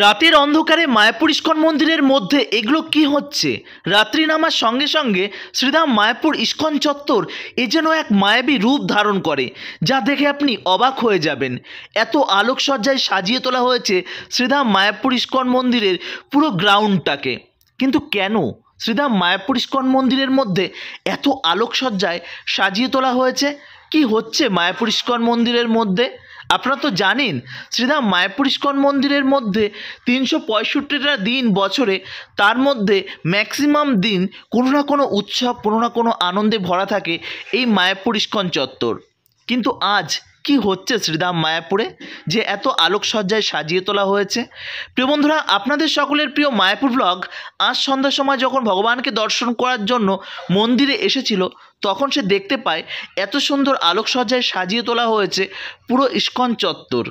রাতের অন্ধকারে মায়াপুর ইস্কন মন্দিরের মধ্যে এগুলো কি হচ্ছে? রাত্রি নামার সঙ্গে সঙ্গে শ্রীধাম মায়াপুর ইস্কন চত্বর এ যেন এক মায়াবী রূপ ধারণ করে, যা দেখে আপনি অবাক হয়ে যাবেন। এত আলোকসজ্জায় সাজিয়ে তোলা হয়েছে শ্রীধাম মায়াপুর ইস্কন মন্দিরের পুরো গ্রাউন্ডটাকে। কিন্তু কেন শ্রীধাম মায়াপুর ইস্কন মন্দিরের মধ্যে এত আলোকসজ্জায় সাজিয়ে তোলা হয়েছে? কি হচ্ছে মায়াপুর ইস্কন মন্দিরের মধ্যে? আপনারা তো জানেন শ্রীধাম মায়াপুর ইস্কন মন্দিরের মধ্যে 365টা দিন বছরে, তার মধ্যে ম্যাক্সিমাম দিন কোনো না কোনো উৎসব, কোনো না কোনো আনন্দে ভরা থাকে এই মায়াপুর ইস্কন চত্বর। কিন্তু আজ কি হচ্ছে শ্রীধাম মায়াপুরে যে এত আলোকসজ্জায় সাজিয়ে তোলা হয়েছে? প্রিয় বন্ধুরা, আপনাদের সকলের প্রিয় মায়াপুর ব্লগ আজ সন্ধ্যার সময় যখন ভগবানকে দর্শন করার জন্য মন্দিরে এসেছিল, তখন সে দেখতে পায় এত সুন্দর আলোকসজ্জায় সাজিয়ে তোলা হয়েছে পুরো ইস্কন চত্বর।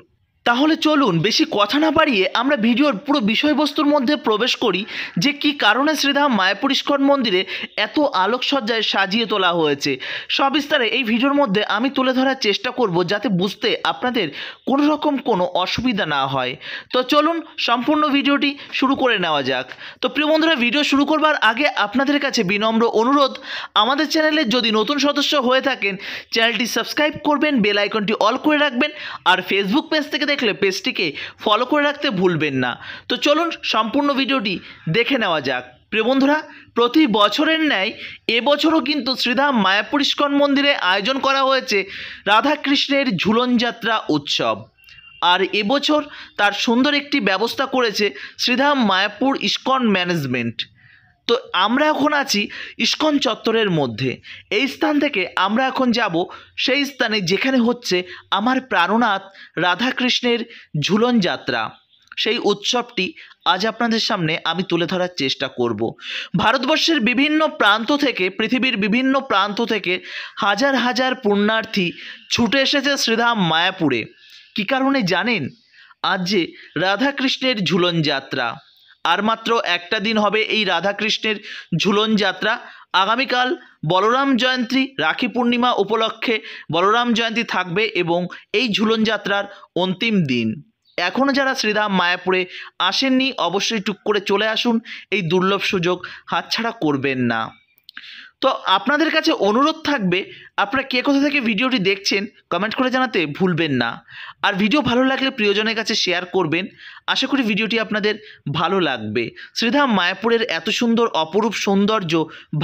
তাহলে চলুন বেশি কথা না বাড়িয়ে আমরা ভিডিওর পুরো বিষয়বস্তুর মধ্যে প্রবেশ করি, যে কি কারণে শ্রীধাম মায়াপুর ইস্কন মন্দিরে এত আলোকসজ্জায় সাজিয়ে তোলা হয়েছে। সবিস্তারে এই ভিডিওর মধ্যে আমি তুলে ধরার চেষ্টা করব, যাতে বুঝতে আপনাদের কোনো রকম কোনো অসুবিধা না হয়। তো চলুন সম্পূর্ণ ভিডিওটি শুরু করে নেওয়া যাক। তো প্রিয় বন্ধুরা, ভিডিও শুরু করবার আগে আপনাদের কাছে বিনম্র অনুরোধ, আমাদের চ্যানেলে যদি নতুন সদস্য হয়ে থাকেন চ্যানেলটি সাবস্ক্রাইব করবেন, বেল আইকনটি অল করে রাখবেন, আর ফেসবুক পেজ থেকে দেখলে পেজটিকে ফলো করে রাখতে ভুলবেন না। তো চলুন সম্পূর্ণ ভিডিওটি দেখে নেওয়া যাক। প্রিয় বন্ধুরা, প্রতি বছরের ন্যায় এবছরও কিন্তু শ্রীধাম মায়াপুর ইস্কন মন্দিরে আয়োজন করা হয়েছে রাধাকৃষ্ণের ঝুলন যাত্রা উৎসব। আর এবছর তার সুন্দর একটি ব্যবস্থা করেছে শ্রীধাম মায়াপুর ইস্কন ম্যানেজমেন্ট। তো আমরা এখন আছি ইস্কন চত্বরের মধ্যে। এই স্থান থেকে আমরা এখন যাব সেই স্থানে যেখানে হচ্ছে আমার প্রাণনাথ রাধাকৃষ্ণের ঝুলন যাত্রা। সেই উৎসবটি আজ আপনাদের সামনে আমি তুলে ধরার চেষ্টা করব। ভারতবর্ষের বিভিন্ন প্রান্ত থেকে, পৃথিবীর বিভিন্ন প্রান্ত থেকে হাজার হাজার পুণ্যার্থী ছুটে এসেছে শ্রীধাম মায়াপুরে। কী কারণে জানেন? আজ যে রাধাকৃষ্ণের ঝুলন যাত্রা, আর মাত্র একটা দিন হবে এই রাধাকৃষ্ণের ঝুলন যাত্রা। আগামীকাল বলরাম জয়ন্তী, রাখি পূর্ণিমা উপলক্ষে বলরাম জয়ন্তী থাকবে এবং এই ঝুলন যাত্রার অন্তিম দিন। এখনও যারা শ্রীধাম মায়াপুরে আসেননি, অবশ্যই টুক করে চলে আসুন, এই দুর্লভ সুযোগ হাতছাড়া করবেন না। তো আপনাদের কাছে অনুরোধ থাকবে, আপনারা কে কোথা থেকে ভিডিওটি দেখছেন কমেন্ট করে জানাতে ভুলবেন না। আর ভিডিও ভালো লাগলে প্রিয়জনের কাছে শেয়ার করবেন। আশা করি ভিডিওটি আপনাদের ভালো লাগবে। শ্রীধাম মায়াপুরের এত সুন্দর অপরূপ সৌন্দর্য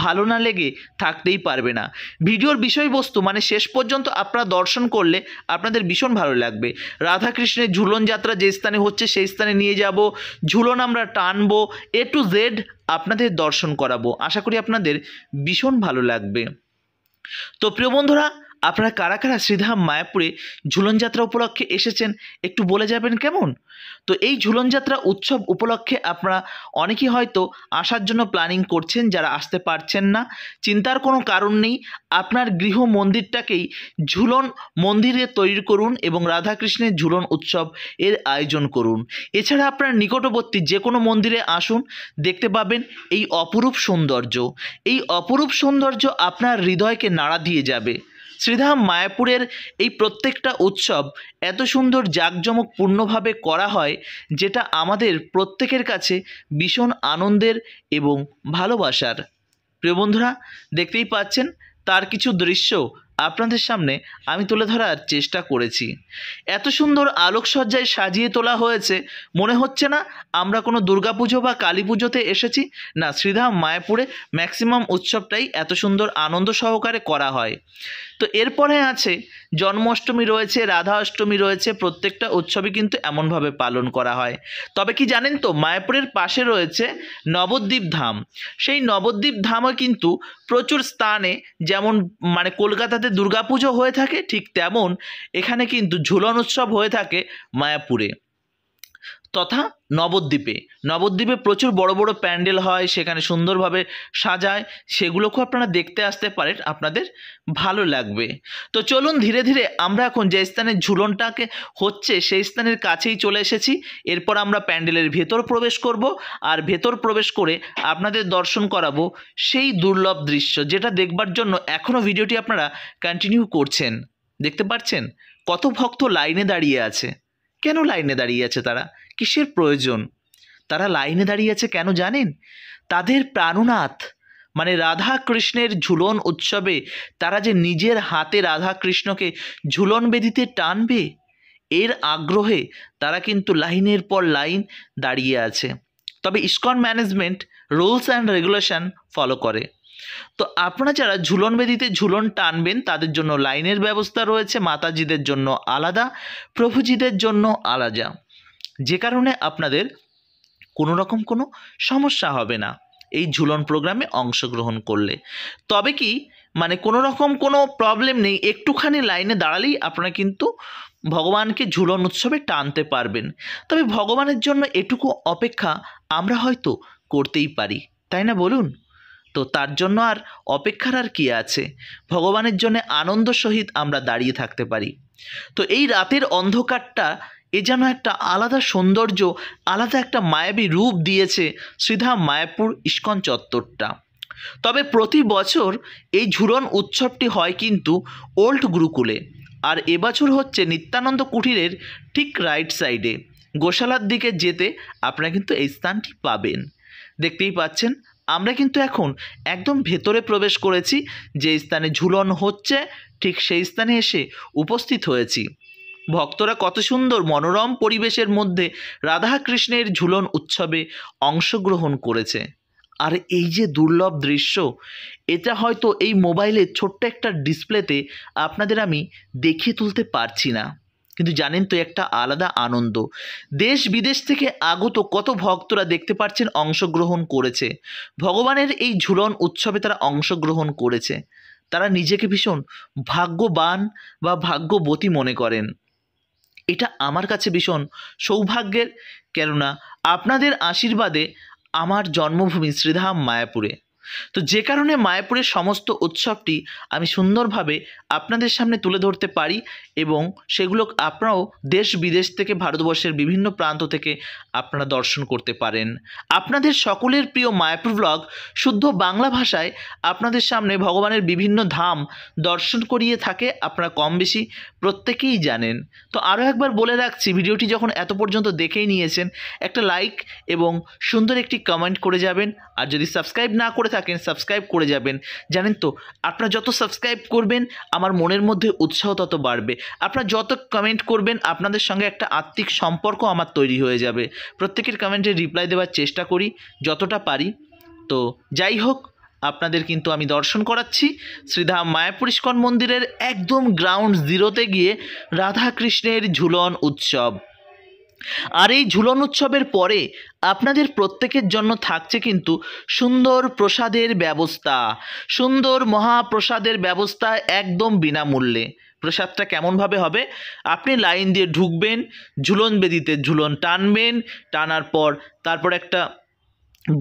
ভালো না লেগে থাকতেই পারবে না। ভিডিওর বিষয়বস্তু মানে শেষ পর্যন্ত আপনারা দর্শন করলে আপনাদের ভীষণ ভালো লাগবে। রাধাকৃষ্ণের ঝুলন যাত্রা যে স্থানে হচ্ছে সেই স্থানে নিয়ে যাব, ঝুলন আমরা টানবো, A to Z আপনাদের দর্শন করাবো। আশা করি আপনাদের ভীষণ ভালো লাগবে। তো প্রিয় বন্ধুরা, আপনারা কারা কারা শ্রীধাম মায়াপুরে ঝুলন যাত্রা উপলক্ষে এসেছেন একটু বলে যাবেন কেমন? তো এই ঝুলন যাত্রা উৎসব উপলক্ষে আপনারা অনেকেই হয়তো আসার জন্য প্ল্যানিং করছেন, যারা আসতে পারছেন না চিন্তার কোনো কারণ নেই। আপনার গৃহ মন্দিরটাকেই ঝুলন মন্দিরে তৈরি করুন এবং রাধাকৃষ্ণের ঝুলন উৎসব এর আয়োজন করুন। এছাড়া আপনার নিকটবর্তী যে কোনো মন্দিরে আসুন, দেখতে পাবেন এই অপরূপ সৌন্দর্য। এই অপরূপ সৌন্দর্য আপনার হৃদয়কে নাড়া দিয়ে যাবে। শ্রীধাম মায়াপুরের এই প্রত্যেকটা উৎসব এত সুন্দর জাঁকজমকপূর্ণভাবে করা হয়, যেটা আমাদের প্রত্যেকের কাছে ভীষণ আনন্দের এবং ভালোবাসার। প্রিয় বন্ধুরা, দেখতেই পাচ্ছেন তার কিছু দৃশ্য আপনাদের সামনে আমি তুলে ধরার চেষ্টা করেছি। এত সুন্দর আলোকসজ্জায় সাজিয়ে তোলা হয়েছে, মনে হচ্ছে না আমরা কোনো দুর্গাপুজো বা কালী পুজোতে এসেছি। না, শ্রীধাম মায়াপুরে ম্যাক্সিমাম উৎসবটাই এত সুন্দর আনন্দ সহকারে করা হয়। তো এরপরে আছে জন্মাষ্টমী রয়েছে, রাধা অষ্টমী রয়েছে, প্রত্যেকটা উৎসবই কিন্তু এমনভাবে পালন করা হয়। তবে কি জানেন তো, মায়াপুরের পাশে রয়েছে নবদ্বীপ ধাম। সেই নবদ্বীপ ধামও কিন্তু প্রচুর স্থানে, যেমন মানে কলকাতাতে দুর্গাপুজো হয়ে থাকে, ঠিক তেমন এখানে কিন্তু ঝুলন উৎসব হয়ে থাকে মায়াপুরে তথা নবদ্বীপে প্রচুর বড় বড় প্যান্ডেল হয়, সেখানে সুন্দরভাবে সাজায়। সেগুলোকেও আপনারা দেখতে আসতে পারেন, আপনাদের ভালো লাগবে। তো চলুন ধীরে ধীরে আমরা এখন যে স্থানে ঝুলনটাকে হচ্ছে সেই স্থানের কাছেই চলে এসেছি। এরপর আমরা প্যান্ডেলের ভেতর প্রবেশ করব, আর ভেতর প্রবেশ করে আপনাদের দর্শন করাবো সেই দুর্লভ দৃশ্য, যেটা দেখবার জন্য এখনও ভিডিওটি আপনারা কন্টিনিউ করছেন। দেখতে পাচ্ছেন কত ভক্ত লাইনে দাঁড়িয়ে আছে। কেন লাইনে দাঁড়িয়ে আছে তারা? কিসের প্রয়োজন? তারা লাইনে দাঁড়িয়ে আছে কেন জানেন? তাদের প্রাণনাথ মানে রাধা কৃষ্ণের ঝুলন উৎসবে তারা যে নিজের হাতে রাধা কৃষ্ণকে ঝুলন বেদিতে টানবে, এর আগ্রহে তারা কিন্তু লাইনের পর লাইন দাঁড়িয়ে আছে। তবে ISKCON management rules and regulation follow করে। তো আপনারা যারা ঝুলন বেদিতে ঝুলন টানবেন তাদের জন্য লাইনের ব্যবস্থা রয়েছে, মাতাজিদের জন্য আলাদা, প্রভুজিদের জন্য আলাদা, যে কারণে আপনাদের কোনো রকম কোনো সমস্যা হবে না এই ঝুলন প্রোগ্রামে অংশগ্রহণ করলে। তবে কি মানে কোনো রকম কোনো প্রবলেম নেই, একটুখানি লাইনে দাঁড়ালেই আপনারা কিন্তু ভগবানকে ঝুলন উৎসবে টানতে পারবেন। তবে ভগবানের জন্য এটুকু অপেক্ষা আমরা হয়তো করতেই পারি, তাই না বলুন? তো তার জন্য আর অপেক্ষার আর কি আছে, ভগবানের জন্য আনন্দ সহিত আমরা দাঁড়িয়ে থাকতে পারি। তো এই রাতের অন্ধকারটা এ যেন একটা আলাদা সৌন্দর্য, আলাদা একটা মায়াবী রূপ দিয়েছে শ্রীধাম মায়াপুর ইস্কন চত্বরটা। তবে প্রতি বছর এই ঝুলন উৎসবটি হয় কিন্তু ওল্ড গুরুকুলে, আর এবছর হচ্ছে নিত্যানন্দ কুঠিরের ঠিক রাইট সাইডে গোশালার দিকে যেতে আপনারা কিন্তু এই স্থানটি পাবেন। দেখতেই পাচ্ছেন আমরা কিন্তু এখন একদম ভেতরে প্রবেশ করেছি, যে স্থানে ঝুলন হচ্ছে ঠিক সেই স্থানে এসে উপস্থিত হয়েছি। ভক্তরা কত সুন্দর মনোরম পরিবেশের মধ্যে রাধা কৃষ্ণের ঝুলন উৎসবে অংশগ্রহণ করেছে। আর এই যে দুর্লভ দৃশ্য, এটা হয়তো এই মোবাইলের ছোট্ট একটা ডিসপ্লেতে আপনাদের আমি দেখিয়ে তুলতে পারছি না, কিন্তু জানেন তো একটা আলাদা আনন্দ। দেশ বিদেশ থেকে আগত কত ভক্তরা দেখতে পাচ্ছেন অংশগ্রহণ করেছে ভগবানের এই ঝুলন উৎসবে, তারা অংশগ্রহণ করেছে। তারা নিজেকে ভীষণ ভাগ্যবান বা ভাগ্যবতী মনে করেন। এটা আমার কাছে ভীষণ সৌভাগ্যের, কেননা আপনাদের আশীর্বাদে আমার জন্মভূমি শ্রীধাম মায়াপুরে। তো যে কারণে মায়াপুরের সমস্ত উৎসবটি আমি সুন্দরভাবে আপনাদের সামনে তুলে ধরতে পারি, এবং সেগুলো আপনারাও দেশ বিদেশ থেকে, ভারতবর্ষের বিভিন্ন প্রান্ত থেকে আপনারা দর্শন করতে পারেন। আপনাদের সকলের প্রিয় মায়াপুর ব্লগ শুদ্ধ বাংলা ভাষায় আপনাদের সামনে ভগবানের বিভিন্ন ধাম দর্শন করিয়ে থাকে, আপনারা কম বেশি প্রত্যেকেই জানেন। তো আরও একবার বলে রাখছি, ভিডিওটি যখন এত পর্যন্ত দেখেই নিয়েছেন, একটা লাইক এবং সুন্দর একটি কমেন্ট করে যাবেন। আর যদি সাবস্ক্রাইব না করে থাকেন, সাবস্ক্রাইব করে যাবেন। জানেন তো আপনারা যত সাবস্ক্রাইব করবেন আমার মনের মধ্যে উৎসাহ তত বাড়বে। আপনারা যত কমেন্ট করবেন আপনাদের সঙ্গে একটা আত্মিক সম্পর্ক আমার তৈরি হয়ে যাবে। প্রত্যেকের কমেন্টে রিপ্লাই দেওয়ার চেষ্টা করি যতটা পারি। তো যাই হোক, আপনাদের কিন্তু আমি দর্শন করাচ্ছি শ্রীধাম মায়াপুর ইস্কন মন্দিরের একদম গ্রাউন্ড জিরোতে গিয়ে রাধাকৃষ্ণের ঝুলন উৎসব। আর এই ঝুলন উৎসবের পরে আপনাদের প্রত্যেকের জন্য থাকছে কিন্তু সুন্দর প্রসাদের ব্যবস্থা, সুন্দর মহাপ্রসাদের ব্যবস্থা একদম বিনামূল্যে। প্রসাদটা কেমনভাবে হবে, আপনি লাইন দিয়ে ঢুকবেন, ঝুলন বেদিতে ঝুলন টানবেন, টানার পর তারপর একটা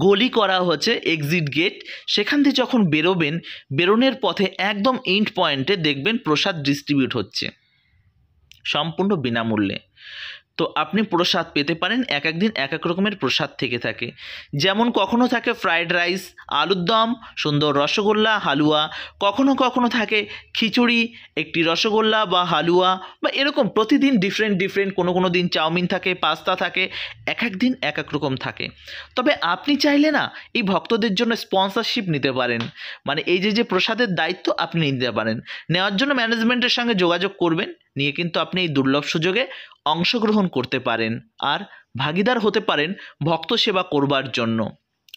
গলি করা হচ্ছে এক্সিট গেট, সেখান থেকে যখন বেরোবেন, বেরোনোর পথে একদম এন্ড পয়েন্টে দেখবেন প্রসাদ ডিস্ট্রিবিউট হচ্ছে সম্পূর্ণ বিনামূল্যে। তো আপনি প্রসাদ পেতে পারেন, এক এক দিন এক এক রকমের প্রসাদ থেকে থাকে। যেমন কখনো থাকে ফ্রায়েড রাইস, আলুর দম, সুন্দর রসগোল্লা, হালুয়া, কখনো কখনো থাকে খিচুড়ি, একটি রসগোল্লা বা হালুয়া, বা এরকম প্রতিদিন ডিফারেন্ট কোনো দিন চাউমিন থাকে, পাস্তা থাকে, এক এক দিন এক এক রকম থাকে। তবে আপনি চাইলে না এই ভক্তদের জন্য স্পন্সরশিপ নিতে পারেন, মানে এই যে প্রসাদের দায়িত্ব আপনি নিতে পারেন। নেওয়ার জন্য ম্যানেজমেন্টের সঙ্গে যোগাযোগ করবেন, নিয়ে কিন্তু আপনি এই দুর্লভ সুযোগে অংশগ্রহণ করতে পারেন আর ভাগীদার হতে পারেন ভক্ত সেবা করবার জন্য।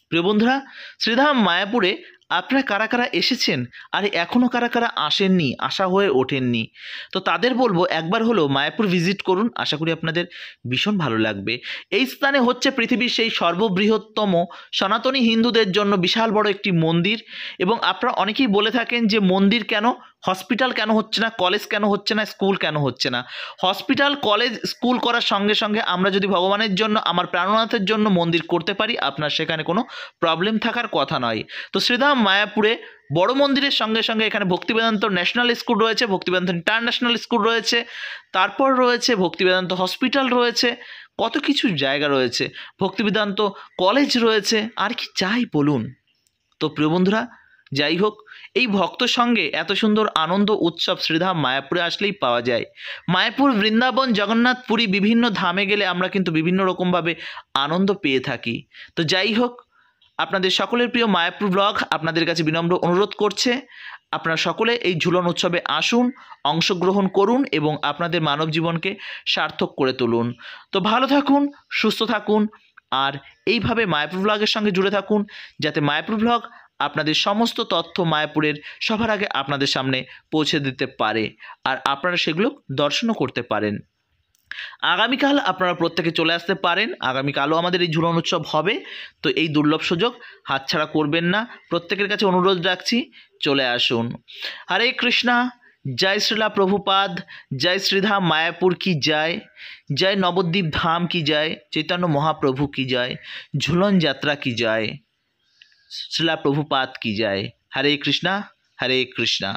প্রিয় বন্ধুরা, শ্রীধাম মায়াপুরে আপনারা কারা কারা এসেছেন আর এখনও কারা কারা আসেননি, আসা হয়ে ওঠেননি, তো তাদের বলবো একবার হলো মায়াপুর ভিজিট করুন, আশা করি আপনাদের ভীষণ ভালো লাগবে। এই স্থানে হচ্ছে পৃথিবীর সেই সর্ববৃহত্তম সনাতনী হিন্দুদের জন্য বিশাল বড় একটি মন্দির। এবং আপনারা অনেকেই বলে থাকেন যে মন্দির কেন, হসপিটাল কেন হচ্ছে না, কলেজ কেন হচ্ছে না, স্কুল কেন হচ্ছে না। হসপিটাল, কলেজ, স্কুল করার সঙ্গে সঙ্গে আমরা যদি ভগবানের জন্য, আমার প্রাণনাথের জন্য মন্দির করতে পারি, আপনার সেখানে কোনো প্রবলেম থাকার কথা নয়। তো শ্রীধাম মায়াপুরে বড় মন্দিরের সঙ্গে সঙ্গে এখানে ভক্তিবেদান্ত ন্যাশনাল স্কুল রয়েছে, ভক্তিবেদান্ত ইন্টারন্যাশনাল স্কুল রয়েছে, তারপর রয়েছে ভক্তিবেদান্ত হসপিটাল রয়েছে, কত কিছু জায়গা রয়েছে, ভক্তিবেদান্ত কলেজ রয়েছে, আর কি চাই বলুন। তো প্রিয় বন্ধুরা, যাই হোক, এই ভক্ত সঙ্গে এত সুন্দর আনন্দ উৎসব শ্রীধাম মায়াপুরে আসলেই পাওয়া যায়। মায়াপুর, বৃন্দাবন, জগন্নাথ, পুরী বিভিন্ন ধামে গেলে আমরা কিন্তু বিভিন্ন রকমভাবে আনন্দ পেয়ে থাকি। তো যাই হোক, আপনাদের সকলের প্রিয় মায়াপুর ব্লগ আপনাদের কাছে বিনম্র অনুরোধ করছে, আপনারা সকলে এই ঝুলন উৎসবে আসুন, অংশগ্রহণ করুন এবং আপনাদের মানব জীবনকে সার্থক করে তুলুন। তো ভালো থাকুন, সুস্থ থাকুন, আর এইভাবে মায়াপুর ব্লগের সঙ্গে জুড়ে থাকুন, যাতে মায়াপুর ব্লগ আপনাদের সমস্ত তথ্য মায়াপুরের সবার আগে আপনাদের সামনে পৌঁছে দিতে পারে, আর আপনারা সেগুলো দর্শনও করতে পারেন। আগামীকাল আপনারা প্রত্যেকে চলে আসতে পারেন। আগামীকালও আমাদের এই ঝুলন উৎসব হবে, তো এই দুর্লভ সুযোগ হাতছাড়া করবেন না। প্রত্যেকের কাছে অনুরোধ রাখছি, চলে আসুন। হরে কৃষ্ণা। জয় শ্রীলা প্রভুপাদ। জয় শ্রীধাম মায়াপুর কি জয়। জয় নবদ্বীপ ধাম কি জয়। চৈতন্য মহাপ্রভু কি জয়। ঝুলন যাত্রা কি জয়। শ্রীলা প্রভুপাদ কি জয়। হরে কৃষ্ণা, হরে কৃষ্ণা।